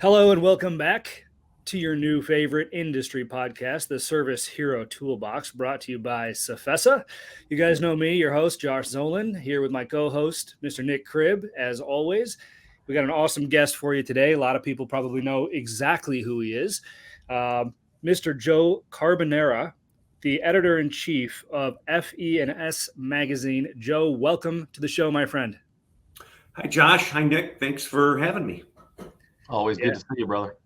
Hello and welcome back to your new favorite industry podcast, the Service Hero Toolbox, brought to you by Safesa. You guys know me, your host, Josh Zolan, here with my co-host, Mr. Nick Cribb, as always. We got an awesome guest for you today. A lot of people probably know exactly who he is. Mr. Joe Carbonara, the editor-in-chief of FE&S Magazine. Joe, welcome to the show, my friend. Hi, Josh. Hi, Nick. Thanks for having me. Always good to see you, brother.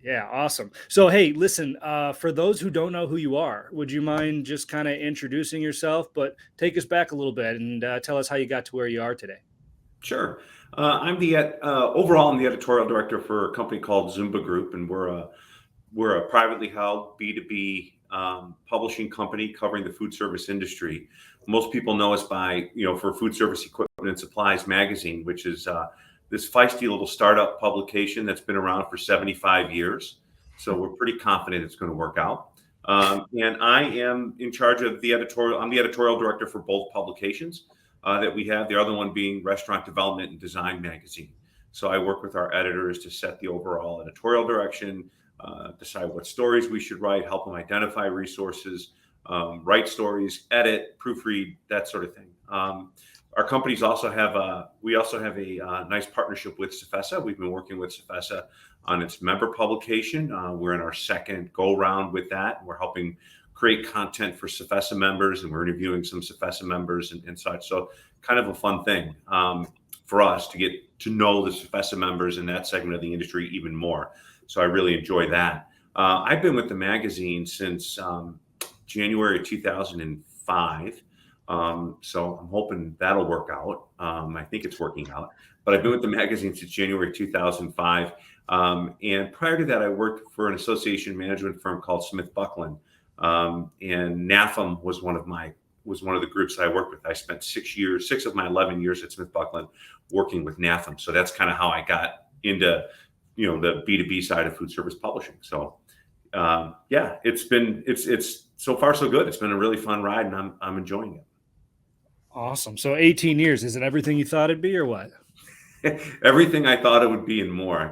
Yeah, awesome. So, hey, listen, for those who don't know who you are, would you mind just kind of introducing yourself, but take us back a little bit and tell us how you got to where you are today? Sure. I'm the editorial director for a company called Zumba Group, and we're a privately held B2B publishing company covering the food service industry. Most people know us for Food Service Equipment and Supplies magazine, which is this feisty little startup publication that's been around for 75 years. So we're pretty confident it's going to work out. And I am in charge of the editorial. I'm the editorial director for both publications that we have, the other one being Restaurant Development and Design magazine. So I work with our editors to set the overall editorial direction, decide what stories we should write, help them identify resources, write stories, edit, proofread, that sort of thing. Our companies also have a nice partnership with Safesa. We've been working with Safesa on its member publication. We're in our second go round with that. We're helping create content for Safesa members, and we're interviewing some Safesa members and such. So kind of a fun thing for us to get to know the Safesa members in that segment of the industry even more. So I really enjoy that. I've been with the magazine since January 2005. So I'm hoping that'll work out. I think it's working out, but I've been with the magazine since January 2005. And prior to that, I worked for an association management firm called Smith Buckland. And NAFM was one of the groups that I worked with. I spent 6 of my 11 years at Smith Buckland working with NAFM. So that's kind of how I got into, the B2B side of food service publishing. So, it's so far so good. It's been a really fun ride, and I'm enjoying it. Awesome. So 18 years, is it everything you thought it'd be or what? Everything I thought it would be and more. I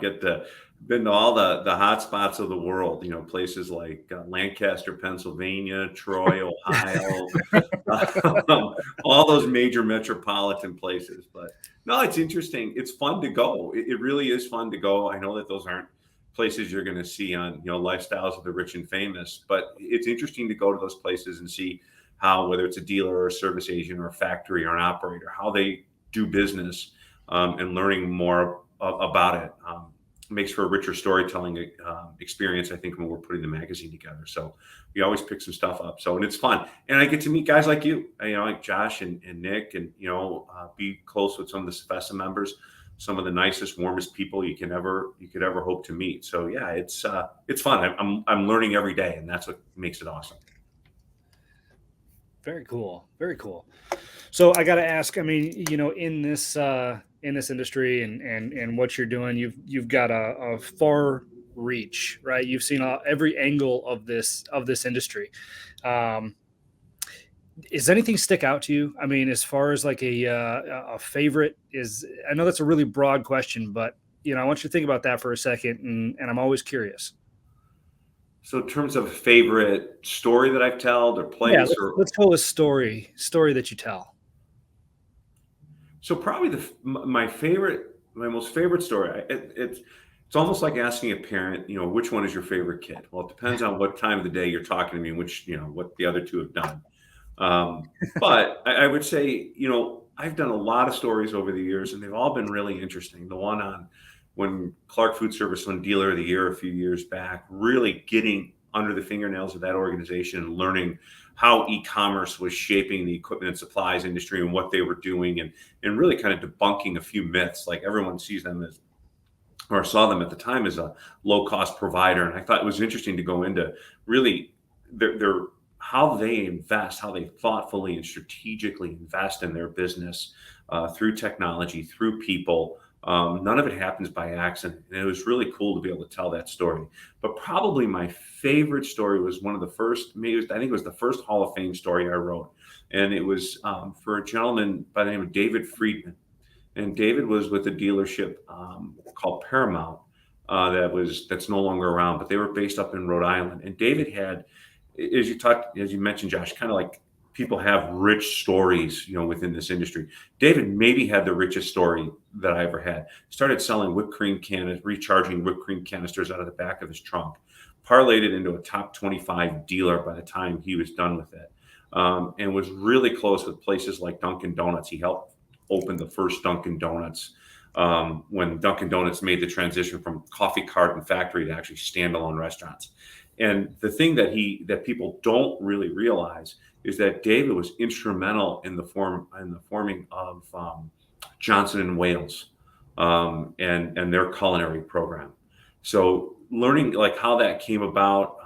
been to all the hot spots of the world, places like Lancaster, Pennsylvania, Troy, Ohio, all those major metropolitan places. But no, it's interesting. It's fun to go. It really is fun to go. I know that those aren't places you're going to see on, Lifestyles of the Rich and Famous, but it's interesting to go to those places and see how, whether it's a dealer or a service agent or a factory or an operator, how they do business, and learning more about it. Makes for a richer storytelling experience, I think, when we're putting the magazine together. So we always pick some stuff up. And it's fun. And I get to meet guys like you, like Josh and Nick, and, be close with some of the Safesa members, some of the nicest, warmest people you could ever hope to meet. So yeah, it's fun. I'm learning every day, and that's what makes it awesome. Very cool. Very cool. So I got to ask, I mean, in this industry and what you're doing, you've got a far reach, right? You've seen every angle of this industry. Is anything stick out to you? I mean, as far as like a favorite is, I know that's a really broad question, but I want you to think about that for a second, and I'm always curious. So in terms of favorite story that I've told or place, let's go with story that you tell. So probably my most favorite story. It's almost like asking a parent, which one is your favorite kid? Well, it depends on what time of the day you're talking to me, and which, what the other two have done. But I would say, I've done a lot of stories over the years, and they've all been really interesting. The one on when Clark Food Service won Dealer of the Year a few years back, really getting under the fingernails of that organization and learning how e-commerce was shaping the equipment and supplies industry and what they were doing, and really kind of debunking a few myths. Like everyone sees them as, or saw them at the time as, a low-cost provider. And I thought it was interesting to go into really their how they invest, how they thoughtfully and strategically invest in their business through technology, through people. None of it happens by accident. And it was really cool to be able to tell that story. But probably my favorite story was one of the first, I think it was the first Hall of Fame story I wrote. And it was for a gentleman by the name of David Friedman. And David was with a dealership called Paramount that's no longer around, but they were based up in Rhode Island. And David had, as you mentioned, Josh, kind of like people have rich stories, within this industry. David maybe had the richest story that I ever had. Started selling recharging whipped cream canisters out of the back of his trunk, parlayed it into a top 25 dealer by the time he was done with it. And was really close with places like Dunkin' Donuts. He helped open the first Dunkin' Donuts when Dunkin' Donuts made the transition from coffee cart and factory to actually standalone restaurants. And the thing that people don't really realize is that David was instrumental in the forming of Johnson and Wales and their culinary program. So learning like how that came about,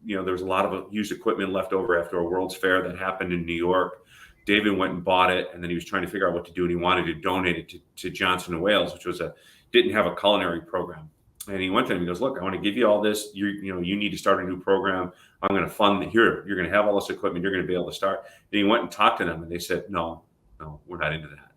there was a lot of used equipment left over after a World's Fair that happened in New York. David went and bought it, and then he was trying to figure out what to do, and he wanted to donate it to Johnson and Wales, which didn't have a culinary program. And he went to him. He goes, "Look, I want to give you all this. You need to start a new program. I'm going to fund it here. You're going to have all this equipment. You're going to be able to start." And he went and talked to them, and they said, "No, we're not into that."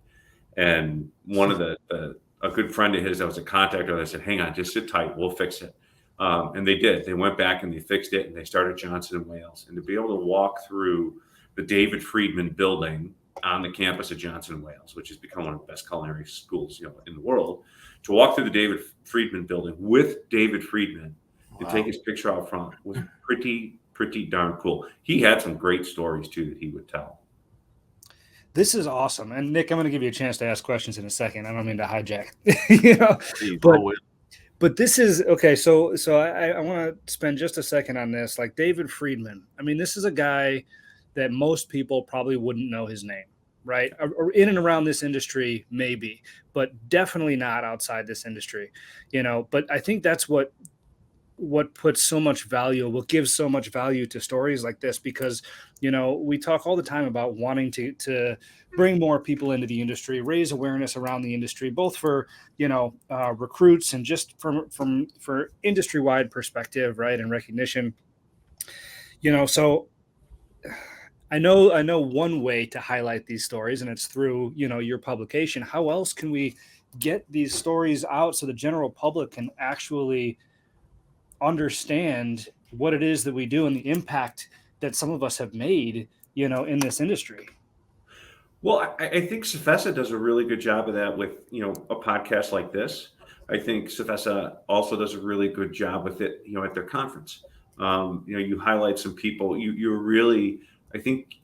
And one of a good friend of his that was a contractor, they said, "Hang on, just sit tight. We'll fix it." And they did. They went back and they fixed it, and they started Johnson and Wales. And to be able to walk through the David Friedman building on the campus of Johnson and Wales, which has become one of the best culinary schools in the world, to walk through the David Friedman building with David Friedman and take his picture out front was pretty darn cool. He had some great stories too that he would tell. This is awesome. And Nick, I'm going to give you a chance to ask questions in a second. I don't mean to hijack, but this is okay. So I want to spend just a second on this. Like David Friedman. I mean, this is a guy that most people probably wouldn't know his name, right? Or in and around this industry, maybe, but definitely not outside this industry, But I think that's what puts so much value, what gives so much value to stories like this, because, we talk all the time about wanting to bring more people into the industry, raise awareness around the industry, both for, recruits and just for industry-wide perspective, right, and recognition, so I know one way to highlight these stories, and it's through, your publication. How else can we get these stories out so the general public can actually understand what it is that we do and the impact that some of us have made, in this industry? Well, I think Cefesa does a really good job of that with, a podcast like this. I think Cefesa also does a really good job with it, at their conference. You highlight some people. You're really, I think,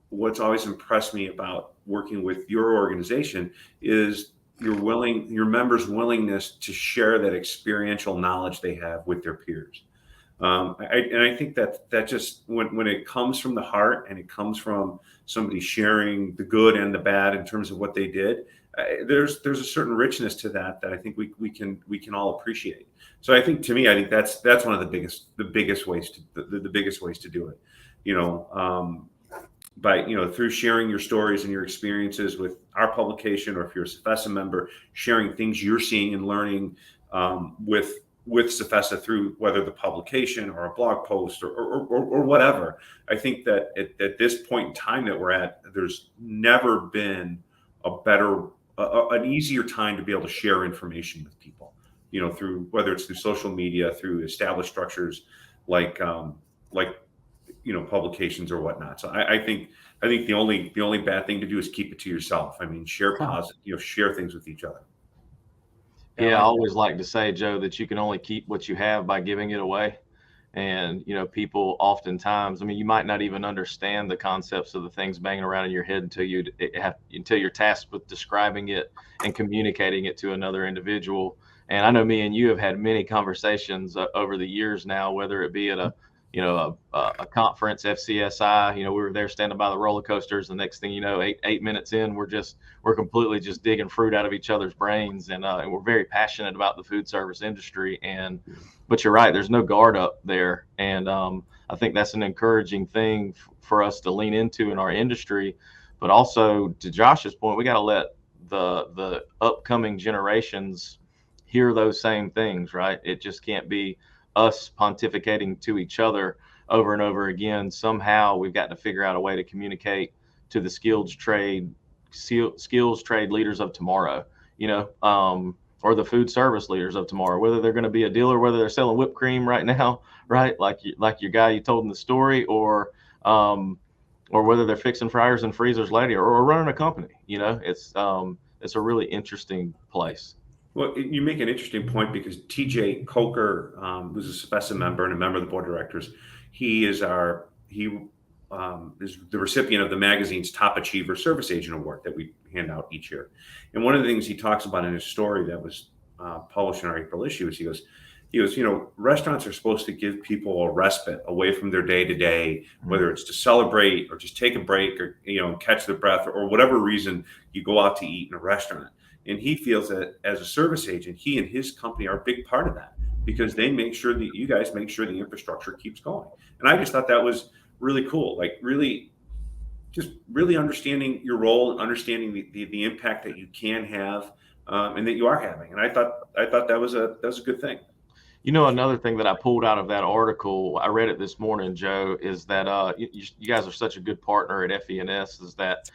what's always impressed me about working with your organization is your members' willingness to share that experiential knowledge they have with their peers. I think that just when it comes from the heart and it comes from somebody sharing the good and the bad in terms of what they did, there's a certain richness to that I think we can all appreciate. So I think that's one of the biggest ways to do it. By through sharing your stories and your experiences with our publication, or if you're a Cefesa member, sharing things you're seeing and learning with Cefesa through whether the publication or a blog post or whatever. I think that at this point in time that we're at, there's never been an easier time to be able to share information with people. Through whether it's through social media, through established structures like publications or whatnot. So I think the only bad thing to do is keep it to yourself. I mean, share positive, share things with each other. Yeah, I always like to say, Joe, that you can only keep what you have by giving it away. And, people oftentimes, you might not even understand the concepts of the things banging around in your head until you're tasked with describing it and communicating it to another individual. And I know me and you have had many conversations over the years now, whether it be at a conference, FCSI, we were there standing by the roller coasters. The next thing you know, eight minutes in, we're completely just digging fruit out of each other's brains. And we're very passionate about the food service industry. But you're right, there's no guard up there. And I think that's an encouraging thing for us to lean into in our industry. But also, to Josh's point, we got to let the upcoming generations hear those same things, right? It just can't be us pontificating to each other over and over again. Somehow we've got to figure out a way to communicate to the skills trade leaders of tomorrow, or the food service leaders of tomorrow, whether they're going to be a dealer, whether they're selling whipped cream right now, right? Like your guy you told in the story, or whether they're fixing fryers and freezers later, or running a company. It's a really interesting place. Well, you make an interesting point, because TJ Coker, who's a Sefesa member and a member of the board of directors, he is the recipient of the magazine's Top Achiever Service Agent Award that we hand out each year. And one of the things he talks about in his story that was published in our April issue is he goes, restaurants are supposed to give people a respite away from their day to day, whether it's to celebrate or just take a break, or catch their breath, or whatever reason you go out to eat in a restaurant. And he feels that as a service agent, he and his company are a big part of that, because they make sure that you guys make sure the infrastructure keeps going. And I just thought that was really cool, like really understanding your role and understanding the impact that you can have, and that you are having. And I thought that was a good thing. Another thing that I pulled out of that article, I read it this morning, Joe, is that you guys are such a good partner at FENS, is that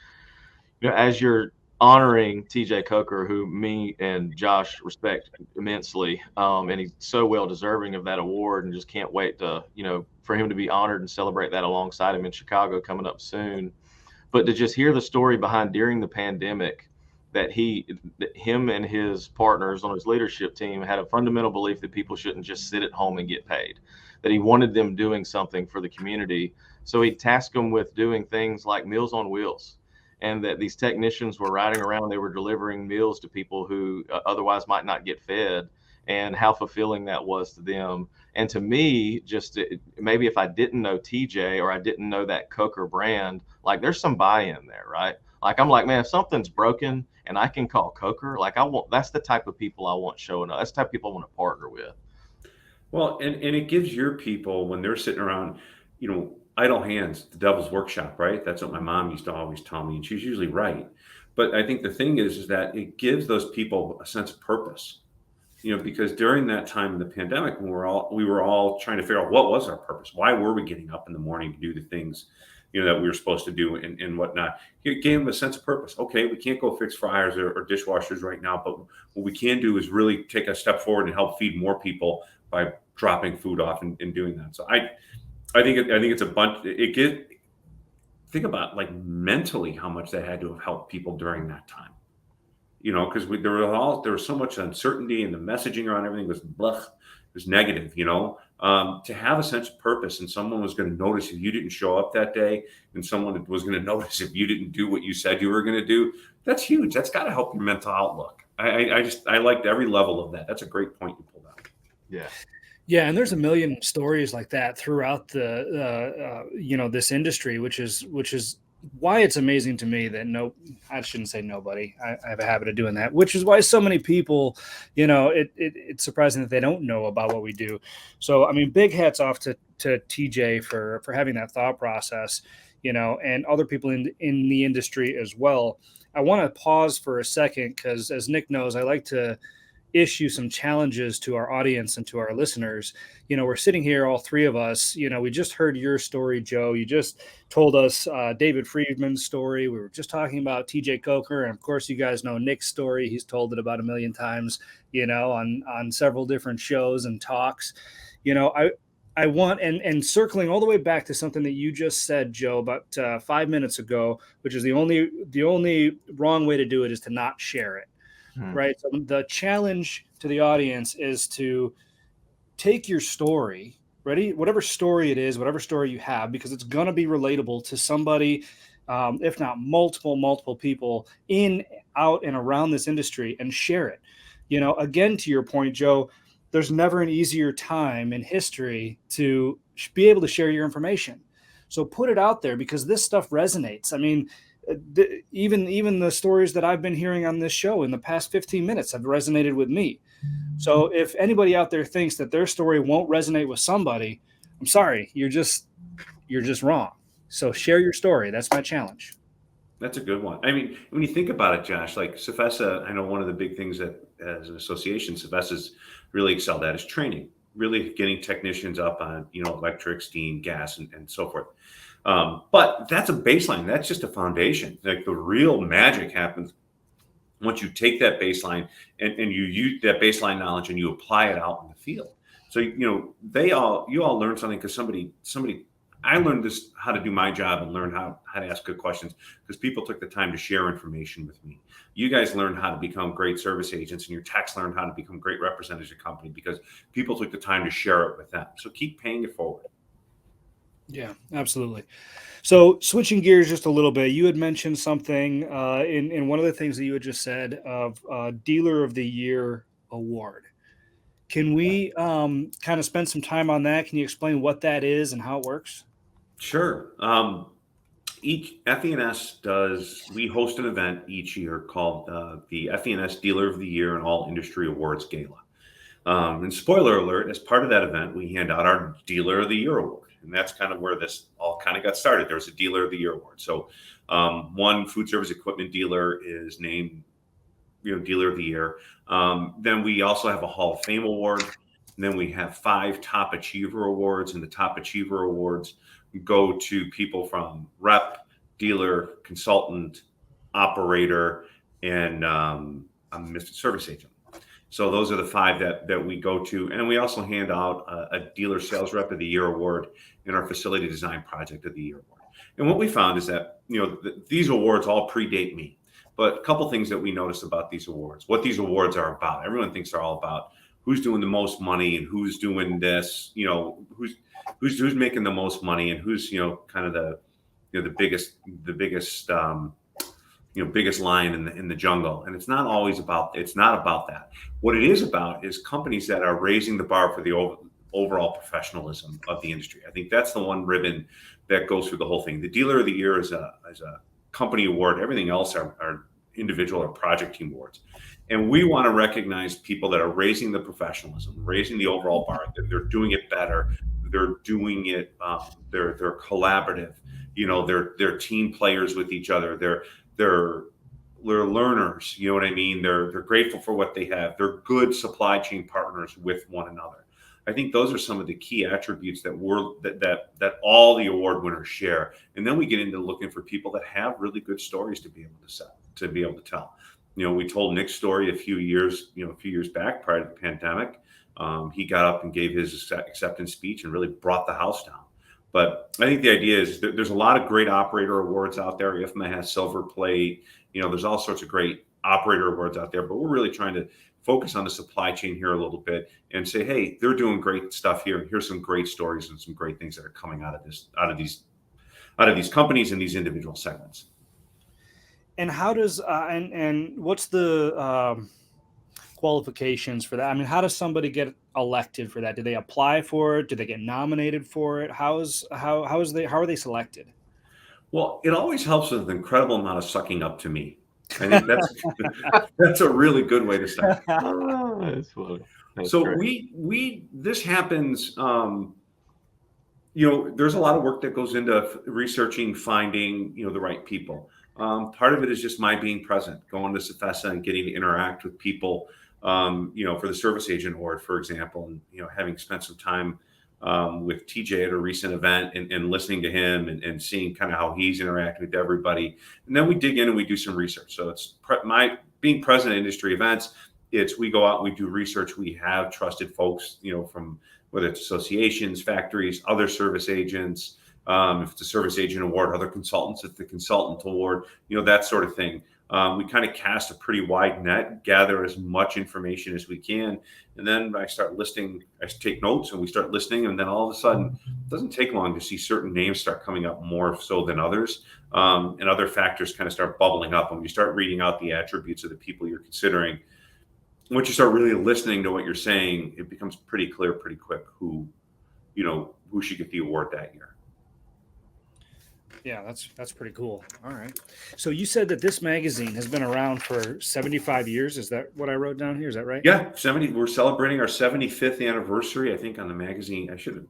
as you're honoring TJ Coker, who me and Josh respect immensely, and he's so well deserving of that award, and just can't wait to for him to be honored and celebrate that alongside him in Chicago coming up soon. But to just hear the story behind during the pandemic, that him and his partners on his leadership team had a fundamental belief that people shouldn't just sit at home and get paid, that he wanted them doing something for the community. So he tasked them with doing things like Meals on Wheels, and that these technicians were riding around, they were delivering meals to people who otherwise might not get fed, and how fulfilling that was to them. And to me, maybe if I didn't know TJ, or I didn't know that Coker brand, like there's some buy-in there, right? Like I'm like, man, if something's broken and I can call Coker, like that's the type of people I want showing up. That's the type of people I want to partner with. Well, and it gives your people, when they're sitting around, idle hands, the devil's workshop, right? That's what my mom used to always tell me, and she's usually right. But I think the thing is that it gives those people a sense of purpose, because during that time in the pandemic, when we were all trying to figure out what was our purpose, why were we getting up in the morning to do the things, that we were supposed to do and whatnot. It gave them a sense of purpose. Okay, we can't go fix fryers or dishwashers right now, but what we can do is really take a step forward and help feed more people by dropping food off and doing that. So I think it's a bunch. Think about, like, mentally how much that had to have helped people during that time. Because there was so much uncertainty, and the messaging around everything was blah, it was negative. To have a sense of purpose, and someone was going to notice if you didn't show up that day, and someone was going to notice if you didn't do what you said you were going to do. That's huge. That's got to help your mental outlook. I liked every level of that. That's a great point you pulled out. Yeah. Yeah, and there's a million stories like that throughout this industry, which is why it's amazing to me that I shouldn't say nobody. I have a habit of doing that, which is why so many people, it's surprising that they don't know about what we do. So, I mean, big hats off to TJ for having that thought process, and other people in the industry as well. I want to pause for a second, because as Nick knows, I like to issue some challenges to our audience and to our listeners. We're sitting here, all three of us, we just heard your story, Joe. You just told us David Friedman's story. We were just talking about TJ Coker. And of course, you guys know Nick's story. He's told it about a million times, on several different shows and talks. I want, and circling all the way back to something that you just said, Joe, about 5 minutes ago, which is the only wrong way to do it is to not share it. Right. So the challenge to the audience is to take your story, whatever story it is, whatever story you have, because it's going to be relatable to somebody, if not multiple people in, out, and around this industry, and share it. Again, to your point, Joe, there's never an easier time in history to be able to share your information. So put it out there, because this stuff resonates. I mean, even the stories that I've been hearing on this show in the past 15 minutes have resonated with me. So if anybody out there thinks that their story won't resonate with somebody, I'm sorry, you're just wrong. So share your story. That's my challenge. That's a good one. I mean, when you think about it, Josh, like Sefesa, I know one of the big things that as an association, Sefesa's really excelled at is training, really getting technicians up on, electric, steam, gas, and so forth. But that's a baseline. That's just a foundation. Like the real magic happens once you take that baseline and you use that baseline knowledge and you apply it out in the field. So, you all learn something because I learned this, how to do my job and learn how to ask good questions because people took the time to share information with me. You guys learned how to become great service agents, and your techs learned how to become great representatives of your company because people took the time to share it with them. So keep paying it forward. Yeah, absolutely. So switching gears just a little bit, you had mentioned something in one of the things that you had just said of Dealer of the Year award. Can we kind of spend some time on that? Can you explain what that is and how it works? Sure. Each FENS we host an event each year called the FENS Dealer of the Year and All Industry Awards Gala. And spoiler alert, as part of that event, we hand out our Dealer of the Year award. And that's kind of where this all kind of got started. There was a Dealer of the Year award. So one food service equipment dealer is named Dealer of the Year. Then we also have a Hall of Fame award. And then we have 5 Top Achiever awards, and the Top Achiever awards go to people from rep, dealer, consultant, operator, and Mr. Service Agent. So those are the 5 that we go to. And we also hand out a Dealer Sales Rep of the Year award in our Facility Design Project of the Year award. And what we found is that, these awards all predate me. But a couple things that we noticed about these awards, what these awards are about. Everyone thinks they're all about who's doing the most money and who's doing this, who's making the most money and who's, kind of the biggest biggest lion in the jungle. And it's not about that. What it is about is companies that are raising the bar for the overall professionalism of the industry. I think that's the one ribbon that goes through the whole thing. The Dealer of the Year is a company award. Everything else are individual or project team awards. And we want to recognize people that are raising the professionalism, raising the overall bar, that they're doing it better. They're doing it, they're collaborative, they're team players with each other. They're learners, you know what I mean? They're grateful for what they have. They're good supply chain partners with one another. I think those are some of the key attributes that all the award winners share. And then we get into looking for people that have really good stories to be able to tell. We told Nick's story a few years back prior to the pandemic. He got up and gave his acceptance speech and really brought the house down. But I think the idea is there's a lot of great operator awards out there. IFMA has Silver Plate. There's all sorts of great operator awards out there. But we're really trying to focus on the supply chain here a little bit and say, hey, they're doing great stuff here. Here's some great stories and some great things that are coming out of these companies and these individual segments. And how does and what's the qualifications for that? I mean, how does somebody get elected for that? Do they apply for it? Do they get nominated for it? How are they selected? Well, it always helps with an incredible amount of sucking up to me. I think that's a really good way to start. That's so great. This happens. There's a lot of work that goes into researching, finding the right people. Part of it is just my being present, going to Cefesa and getting to interact with people. For the Service Agent Award, for example, and having spent some time with TJ at a recent event and listening to him and seeing kind of how he's interacting with everybody. And then we dig in and we do some research. So it's my being present at industry events. It's we go out and we do research. We have trusted folks, from whether it's associations, factories, other service agents. If it's a Service Agent Award, other consultants, if the Consultant Award, that sort of thing. We kind of cast a pretty wide net, gather as much information as we can. And then I take notes and we start listening. And then all of a sudden, it doesn't take long to see certain names start coming up more so than others. And other factors kind of start bubbling up. When you start reading out the attributes of the people you're considering, once you start really listening to what you're saying, it becomes pretty clear pretty quick who should get the award that year. Yeah, that's pretty cool. All right. So you said that this magazine has been around for 75 years. Is that what I wrote down here? Is that right? Yeah, 70. We're celebrating our 75th anniversary. I think on the magazine, I should have,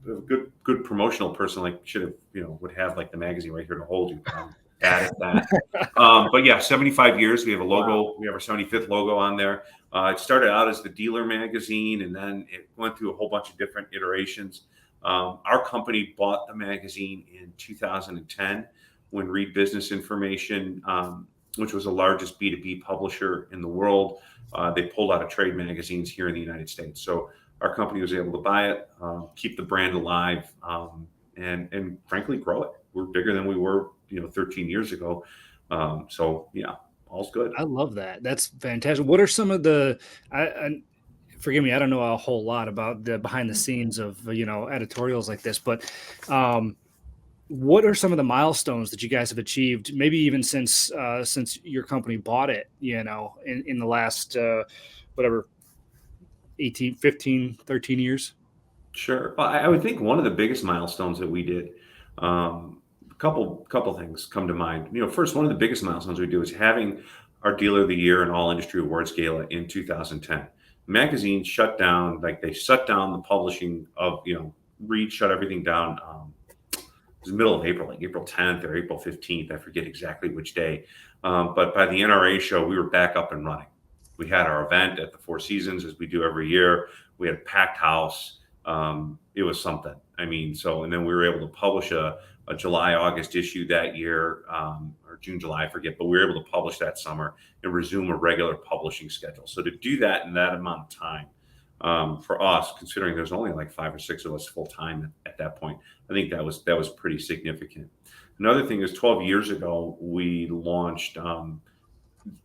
a good promotional person would have like the magazine right here to hold you. Added that. But yeah, 75 years. We have a logo. Wow. We have our 75th logo on there. It started out as the dealer magazine, and then it went through a whole bunch of different iterations. Our company bought the magazine in 2010 when Read Business Information which was the largest B2B publisher in the world. They pulled out of trade magazines here in the United States. So our company was able to buy it, keep the brand alive, and frankly grow it. We're bigger than we were, 13 years ago. So yeah, all's good. I love that. That's fantastic. What are some of I forgive me, I don't know a whole lot about the behind the scenes of, editorials like this, but what are some of the milestones that you guys have achieved, maybe even since your company bought it, in the last, whatever, 18, 15, 13 years? Sure. Well, I would think one of the biggest milestones that we did, a couple things come to mind. First, one of the biggest milestones we do is having our Dealer of the Year and All Industry Awards Gala in 2010. Magazines shut down, like they shut down the publishing of, Reed shut everything down. It was the middle of April, like April 10th or April 15th. I forget exactly which day. But by the NRA show, we were back up and running. We had our event at the Four Seasons, as we do every year. We had a packed house. It was something. And then we were able to publish a July, August issue that year, or June, July, I forget, but we were able to publish that summer and resume a regular publishing schedule. So to do that in that amount of time, for us, considering there's only like 5 or 6 of us full time at that point, I think that was pretty significant. Another thing is 12 years ago, we launched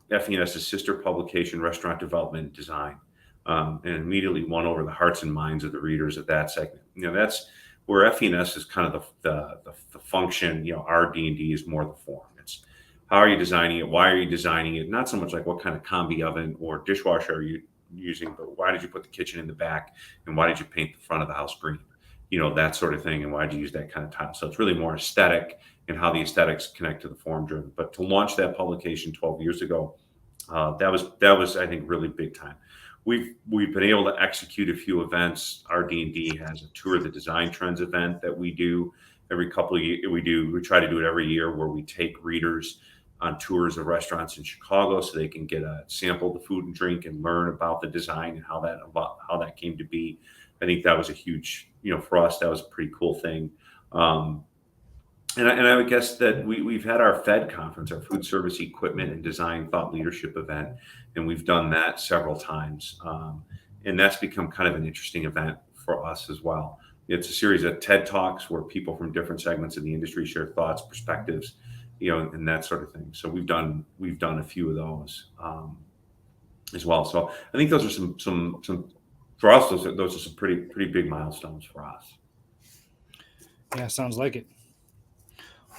FENS's sister publication, Restaurant Development and Design, and immediately won over the hearts and minds of the readers of that segment. That's where FENS is kind of the function. Our D&D is more the form. It's how are you designing it? Why are you designing it? Not so much like what kind of combi oven or dishwasher are you using, but why did you put the kitchen in the back, and why did you paint the front of the house green? That sort of thing, and why did you use that kind of tile? So it's really more aesthetic and how the aesthetics connect to the form driven. But to launch that publication 12 years ago, that was I think really big time. We've been able to execute a few events. Our D&D has a Tour of the Design Trends event that we do every couple of years. We try to do it every year, where we take readers on tours of restaurants in Chicago so they can get a sample of the food and drink and learn about the design and how that came to be. I think that was a huge, for us, that was a pretty cool thing. And I would guess that we've had our FED conference, our Food Service Equipment and Design Thought Leadership event, and we've done that several times. And that's become kind of an interesting event for us as well. It's a series of TED Talks where people from different segments of the industry share thoughts, perspectives, and that sort of thing. So we've done a few of those as well. So I think those are some for us. Those are some pretty big milestones for us. Yeah, sounds like it.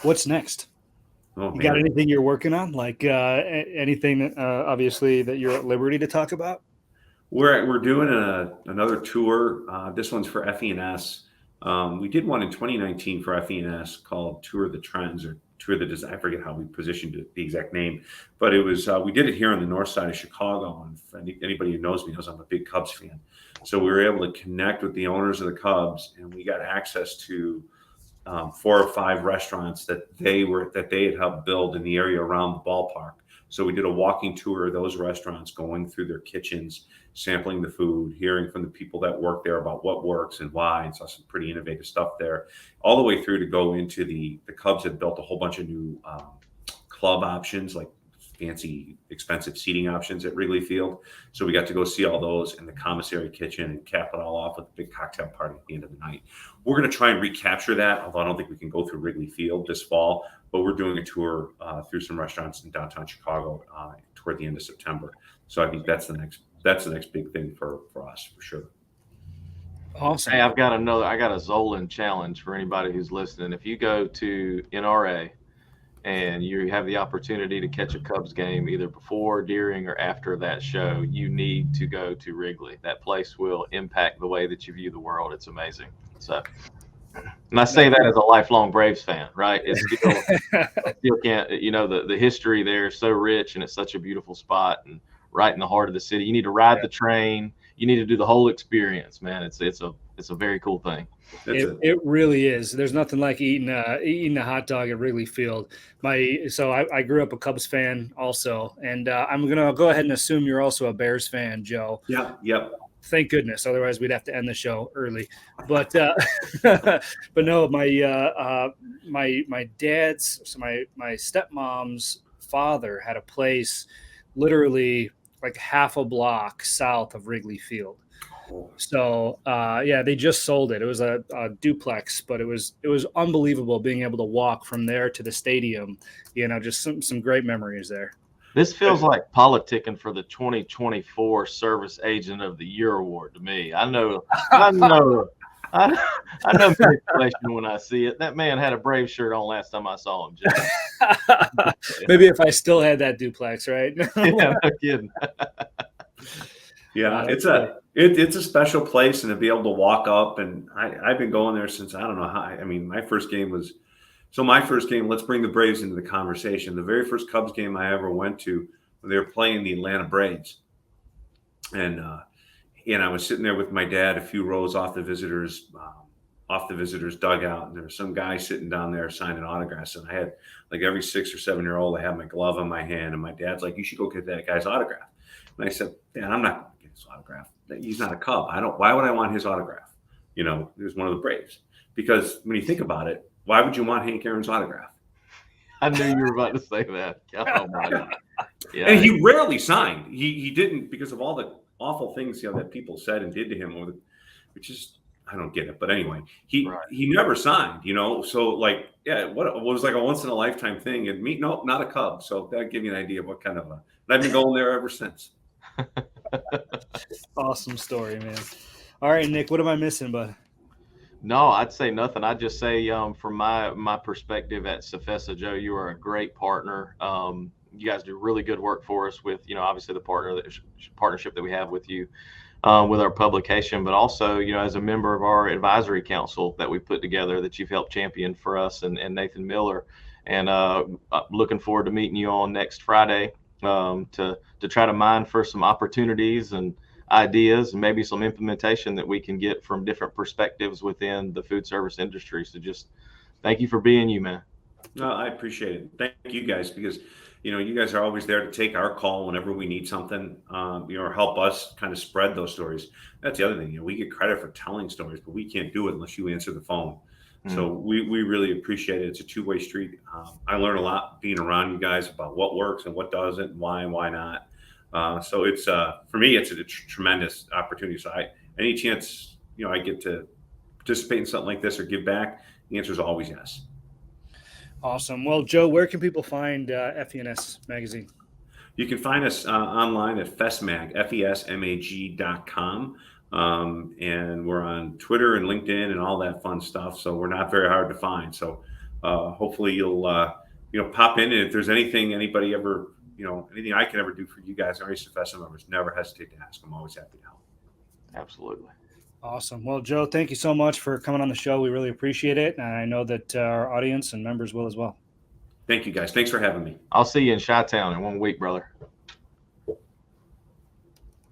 What's next? Oh, you got anything you're working on? Like anything, obviously, that you're at liberty to talk about? We're doing another tour. This one's for FENS. We did one in 2019 for FENS called Tour of the Trends, or Tour of the Design. I forget how we positioned it, the exact name, but it was we did it here on the north side of Chicago. And anybody who knows me knows I'm a big Cubs fan. So we were able to connect with the owners of the Cubs, and we got access to 4 or 5 restaurants that they had helped build in the area around the ballpark. So we did a walking tour of those restaurants, going through their kitchens, sampling the food, hearing from the people that work there about what works and why, and saw some pretty innovative stuff there, all the way through to go into the Cubs had built a whole bunch of new club options, like fancy, expensive seating options at Wrigley Field. So we got to go see all those in the commissary kitchen and cap it all off with a big cocktail party at the end of the night. We're going to try and recapture that, although I don't think we can go through Wrigley Field this fall, but we're doing a tour through some restaurants in downtown Chicago toward the end of September. So I think that's the next big thing for us, for sure. Awesome. Hey, I got a Zolan challenge for anybody who's listening. If you go to NRA and you have the opportunity to catch a Cubs game either before, during, or after that show, you need to go to Wrigley. That place will impact the way that you view the world. It's amazing. So, and I say that as a lifelong Braves fan, right? It's still, I still can't, the history there is so rich, and it's such a beautiful spot and right in the heart of the city. You need to ride the train. You need to do the whole experience, man. It's a very cool thing. It really is. There's nothing like eating a hot dog at Wrigley Field. I grew up a Cubs fan also, and I'm gonna go ahead and assume you're also a Bears fan, Joe. Yeah. Yep. Thank goodness. Otherwise, we'd have to end the show early. But but no, my dad's, so my stepmom's father had a place literally like half a block south of Wrigley Field. So they just sold it. It was a duplex, but it was unbelievable being able to walk from there to the stadium. Just some great memories there. This feels like politicking for the 2024 Service Agent of the Year award to me. I know manipulation when I see it. That man had a Brave shirt on last time I saw him. Maybe if I still had that duplex, right? Yeah, no kidding. Yeah, it's a special place, and to be able to walk up, and I've been going there since I don't know how. I mean, my first game, let's bring the Braves into the conversation. The very first Cubs game I ever went to, they were playing the Atlanta Braves, and I was sitting there with my dad, a few rows off the visitors' dugout, and there was some guy sitting down there signing autographs, and I had, like every 6 or 7 year old, I had my glove in my hand, and my dad's like, "You should go get that guy's autograph." And I said, "Dad, I'm not going to get his autograph. He's not a Cub. Why would I want his autograph? He was one of the Braves." Because when you think about it, why would you want Hank Aaron's autograph? I knew you were about to say that. Oh, my. Yeah. And he rarely signed. He didn't, because of all the awful things that people said and did to him, which is, I don't get it. But anyway, he never signed. So like, yeah, what was like a once in a lifetime thing. And nope, not a Cub. So that'll give you an idea of what kind of and I've been going there ever since. Awesome story, man. All right, Nick, what am I missing, bud? No, I'd say nothing. I'd just say from my perspective at Safessa, Joe, you are a great partner. You guys do really good work for us with, obviously the partnership that we have with you with our publication, but also, as a member of our advisory council that we put together that you've helped champion for us and Nathan Miller. And looking forward to meeting you on next Friday to try to mine for some opportunities and ideas and maybe some implementation that we can get from different perspectives within the food service industry. So just thank you for being you, man. No, I appreciate it. Thank you guys, because you guys are always there to take our call whenever we need something, or help us kind of spread those stories. That's the other thing. We get credit for telling stories, but we can't do it unless you answer the phone. So we really appreciate it. It's a two-way street. I learn a lot being around you guys about what works and what doesn't, and why and why not. So it's for me, it's a tremendous opportunity. So any chance I get to participate in something like this or give back, the answer is always yes. Awesome. Well, Joe, where can people find FENS magazine? You can find us online at fesmag.com. And we're on Twitter and LinkedIn and all that fun stuff. So we're not very hard to find. So hopefully you'll pop in, and if there's anything anybody ever, anything I can ever do for you guys or any Safessa members, never hesitate to ask. I'm always happy to help. Absolutely. Awesome. Well, Joe, thank you so much for coming on the show. We really appreciate it. And I know that our audience and members will as well. Thank you, guys. Thanks for having me. I'll see you in Chi-Town in 1 week, brother.